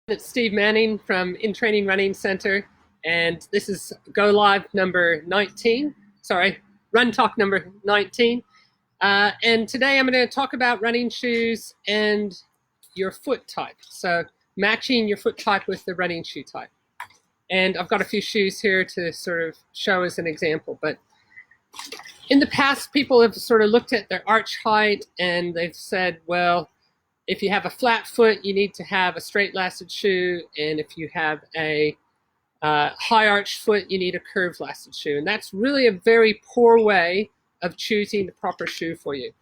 It's Steve Manning from INTRAINING Running Center, and this is Go Live number 19. Sorry, Runtalk number 19. And today I'm going to talk about running shoes and your foot type. So matching your foot type with the running shoe type. And I've got a few shoes here to sort of show as an example. But in the past, people have sort of looked at their arch height and they've said, well, if you have a flat foot, you need to have a straight-lasted shoe, and if you have a high-arched foot, you need a curved-lasted shoe. And that's really a very poor way of choosing the proper shoe for you.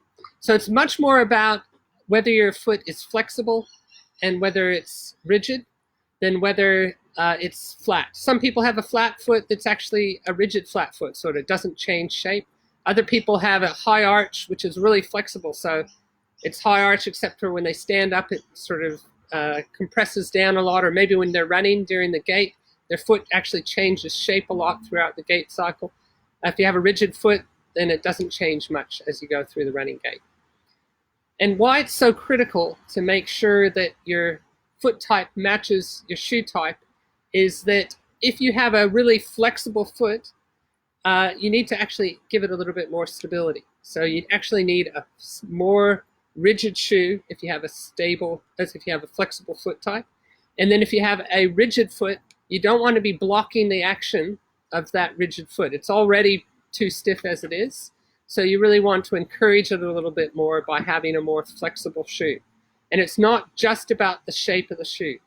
So it's much more about whether your foot is flexible and whether it's rigid than whether it's flat. Some people have a flat foot that's actually a rigid flat foot, so it doesn't change shape. Other people have a high arch, which is really flexible, so it's high arch except for when they stand up, it sort of compresses down a lot, or maybe when they're running during the gait, their foot actually changes shape a lot throughout the gait cycle. If you have a rigid foot, then it doesn't change much as you go through the running gait. And why it's so critical to make sure that your foot type matches your shoe type is that if you have a really flexible foot, you need to actually give it a little bit more stability. So you actually need a more rigid shoe if you have a flexible foot type. And then if you have a rigid foot, you don't want to be blocking the action of that rigid foot. It's already too stiff as it is. So you really want to encourage it a little bit more by having a more flexible shoe. And it's not just about the shape of the shoe.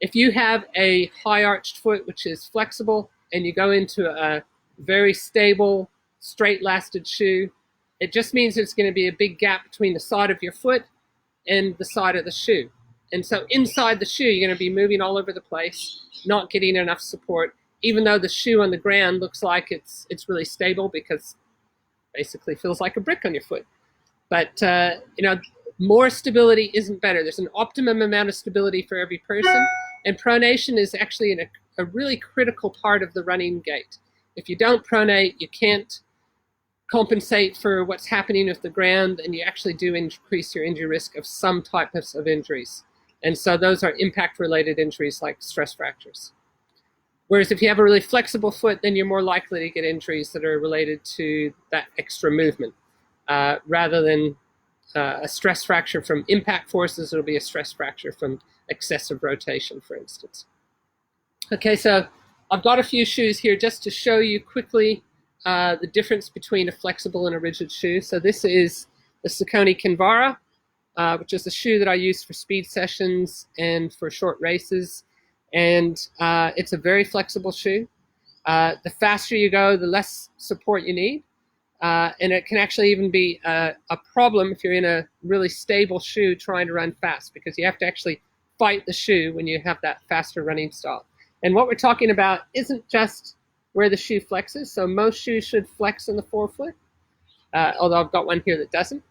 If you have a high arched foot, which is flexible, and you go into a very stable, straight lasted shoe, it just means there's going to be a big gap between the side of your foot and the side of the shoe. And so inside the shoe, you're going to be moving all over the place, not getting enough support, even though the shoe on the ground looks like it's really stable because it basically feels like a brick on your foot. But, more stability isn't better. There's an optimum amount of stability for every person, and pronation is actually a really critical part of the running gait. If you don't pronate, you can't compensate for what's happening with the ground, and you actually do increase your injury risk of some types of injuries. And so those are impact-related injuries like stress fractures. Whereas if you have a really flexible foot, then you're more likely to get injuries that are related to that extra movement. Rather than a stress fracture from impact forces, it'll be a stress fracture from excessive rotation, for instance. Okay, so I've got a few shoes here just to show you quickly the difference between a flexible and a rigid shoe. So this is the Saucony Kinvara, which is a shoe that I use for speed sessions and for short races. And it's a very flexible shoe. The faster you go, the less support you need. And it can actually even be a problem if you're in a really stable shoe trying to run fast, because you have to actually fight the shoe when you have that faster running style. And what we're talking about isn't just where the shoe flexes. So most shoes should flex in the forefoot, although I've got one here that doesn't.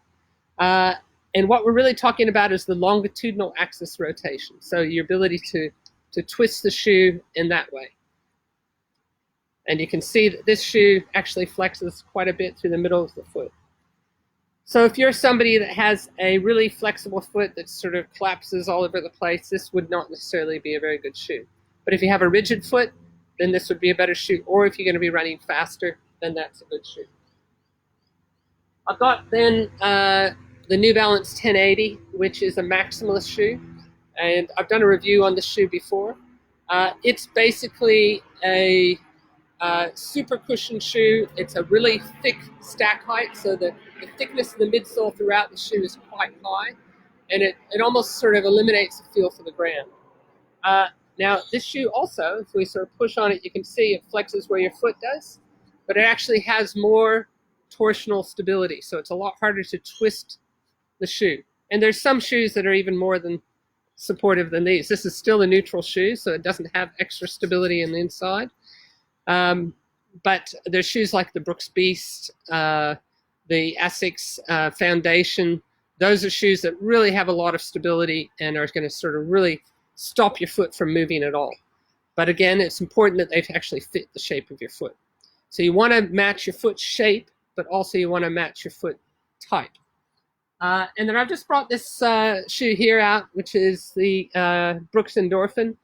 And what we're really talking about is the longitudinal axis rotation. So your ability to twist the shoe in that way. And you can see that this shoe actually flexes quite a bit through the middle of the foot. So if you're somebody that has a really flexible foot that sort of collapses all over the place, this would not necessarily be a very good shoe. But if you have a rigid foot, then this would be a better shoe. Or if you're going to be running faster, then that's a good shoe. I've got then the New Balance 1080, which is a maximalist shoe. And I've done a review on this shoe before. It's basically a super cushion shoe. It's a really thick stack height, so the thickness of the midsole throughout the shoe is quite high. And it almost sort of eliminates the feel for the ground. Now, this shoe also, if we sort of push on it, you can see it flexes where your foot does, but it actually has more torsional stability, so it's a lot harder to twist the shoe. And there's some shoes that are even more than supportive than these. This is still a neutral shoe, so it doesn't have extra stability in the inside. But there's shoes like the Brooks Beast, the Asics Foundation. Those are shoes that really have a lot of stability and are going to sort of really stop your foot from moving at all. But again, it's important that they actually fit the shape of your foot. So you want to match your foot shape, but also you want to match your foot type. And then I've just brought this shoe here out, which is the Brooks Endorphin,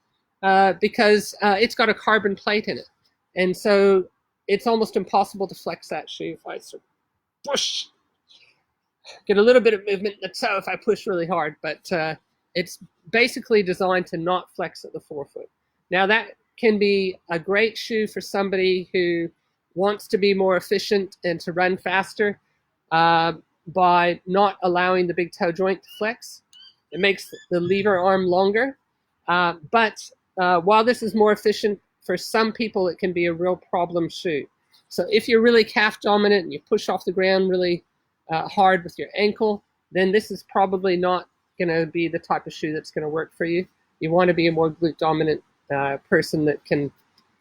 because it's got a carbon plate in it. And so it's almost impossible to flex that shoe if I sort of push. Get a little bit of movement in the toe if I push really hard, but it's basically designed to not flex at the forefoot. Now that can be a great shoe for somebody who wants to be more efficient and to run faster by not allowing the big toe joint to flex. It makes the lever arm longer, but while this is more efficient, for some people it can be a real problem shoe. So if you're really calf dominant and you push off the ground really hard with your ankle, then this is probably not going to be the type of shoe that's going to work for you. You want to be a more glute dominant person that can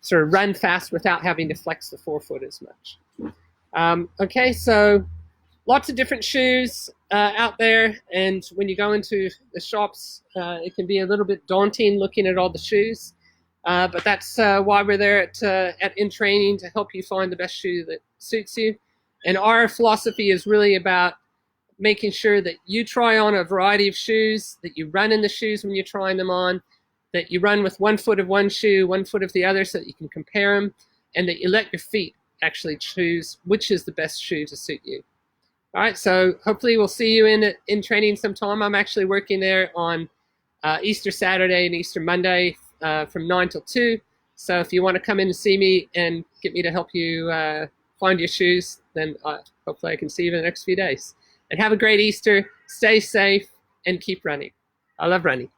sort of run fast without having to flex the forefoot as much. Okay, so lots of different shoes out there, and when you go into the shops, it can be a little bit daunting looking at all the shoes, but that's why we're there at INTRAINING, to help you find the best shoe that suits you. And our philosophy is really about making sure that you try on a variety of shoes, that you run in the shoes when you're trying them on, that you run with 1 foot of one shoe, 1 foot of the other, so that you can compare them, and that you let your feet actually choose which is the best shoe to suit you. All right, so hopefully we'll see you in training sometime. I'm actually working there on Easter Saturday and Easter Monday from 9 till 2. So if you want to come in and see me and get me to help you find your shoes, then hopefully I can see you in the next few days. And have a great Easter, stay safe, and keep running. I love running.